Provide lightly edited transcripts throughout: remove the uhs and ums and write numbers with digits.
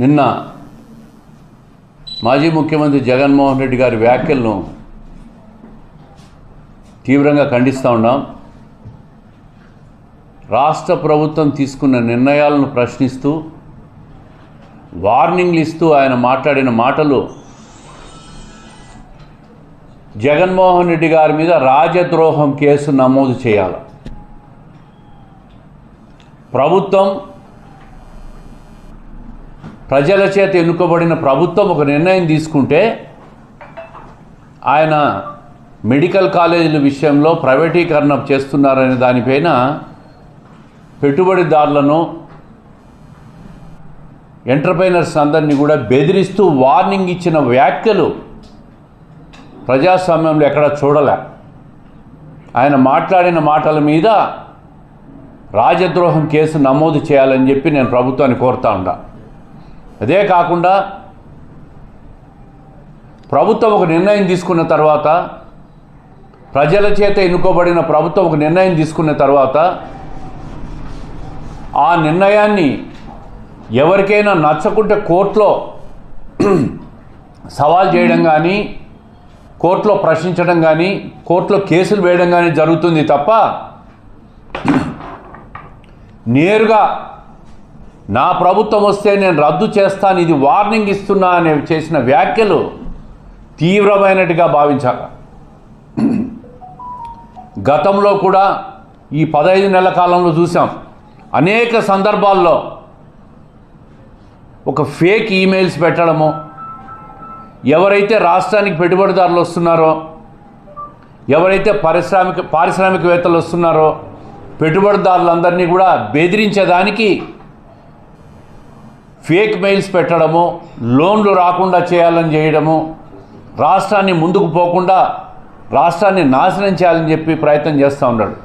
నిన్న మాజీ ముఖ్యమంత్రి జగన్మోహన్ రెడ్డి గారి వ్యాఖ్యలను తీవ్రంగా ఖండిస్తూ ఉన్నాం. రాష్ట్ర ప్రభుత్వం తీసుకున్న నిర్ణయాలను ప్రశ్నిస్తూ వార్నింగ్లు ఇస్తూ ఆయన మాట్లాడిన మాటలు జగన్మోహన్ రెడ్డి గారి మీద రాజద్రోహం కేసు నమోదు చేయాలి. ప్రభుత్వం, ప్రజల చేత ఎన్నుకోబడిన ప్రభుత్వం ఒక నిర్ణయం తీసుకుంటే ఆయన మెడికల్ కాలేజీల విషయంలో ప్రైవేటీకరణ చేస్తున్నారనే దానిపైన పెట్టుబడిదారులను, ఎంటర్ప్రైనర్స్ అందరినీ కూడా బెదిరిస్తూ వార్నింగ్ ఇచ్చిన వ్యాఖ్యలు ప్రజాస్వామ్యంలో ఎక్కడ చూడలే. ఆయన మాట్లాడిన మాటల మీద రాజద్రోహం కేసు నమోదు చేయాలని చెప్పి నేను ప్రభుత్వాన్ని కోరుతా ఉన్నా. అదే కాకుండా ప్రభుత్వం ఒక నిర్ణయం తీసుకున్న తర్వాత, ప్రజల చేత ఎన్నుకోబడిన ప్రభుత్వం ఒక నిర్ణయం తీసుకున్న తర్వాత ఆ నిర్ణయాన్ని ఎవరికైనా నచ్చకుంటే కోర్టులో సవాల్ చేయడం కానీ, కోర్టులో ప్రశ్నించడం కానీ, కోర్టులో కేసులు వేయడం కానీ జరుగుతుంది తప్ప నేరుగా నా ప్రభుత్వం వస్తే నేను రద్దు చేస్తాను, ఇది వార్నింగ్ ఇస్తున్నా అని చేసిన వ్యాఖ్యలు తీవ్రమైనట్టుగా భావించాలి. గతంలో కూడా ఈ 15 నెలల కాలంలో చూసాం, అనేక సందర్భాల్లో ఒక ఫేక్ ఈమెయిల్స్ పెట్టడము, ఎవరైతే రాష్ట్రానికి పెట్టుబడిదారులు వస్తున్నారో, ఎవరైతే పారిశ్రామికవేత్తలు వస్తున్నారో పెట్టుబడిదారులందరినీ కూడా బెదిరించేదానికి ఫేక్ మెయిల్స్ పెట్టడము, లోన్లు రాకుండా చేయాలని చేయడము, రాష్ట్రాన్ని ముందుకు పోకుండా రాష్ట్రాన్ని నాశనం చేయాలని చెప్పి ప్రయత్నం చేస్తూ ఉన్నాడు.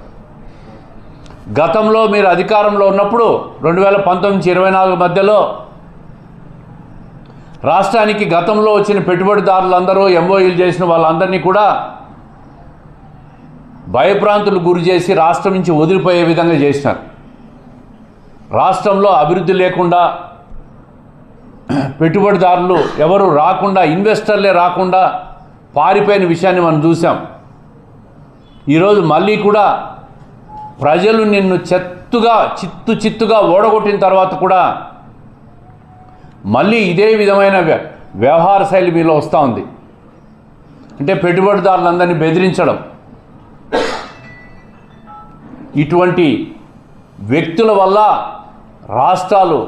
గతంలో మీరు అధికారంలో ఉన్నప్పుడు 2019-24 మధ్యలో రాష్ట్రానికి గతంలో వచ్చిన పెట్టుబడిదారులందరూ ఎంఓయూలు చేసిన వాళ్ళందరినీ కూడా భయభ్రాంతులు గురి చేసి రాష్ట్రం నుంచి వదిలిపోయే విధంగా చేసినారు. రాష్ట్రంలో అభివృద్ధి లేకుండా, పెట్టుబడిదారులు ఎవరు రాకుండా, ఇన్వెస్టర్లే రాకుండా పారిపోయిన విషయాన్ని మనం చూసాం. ఈరోజు మళ్ళీ కూడా ప్రజలు నిన్ను చిత్తుగా ఓడగొట్టిన తర్వాత కూడా మళ్ళీ ఇదే విధమైన వ్యవహార శైలి మీలో వస్తూ ఉంది. అంటే పెట్టుబడిదారులందరినీ బెదిరించడం, ఇటువంటి వ్యక్తుల వల్ల రాష్ట్రాలు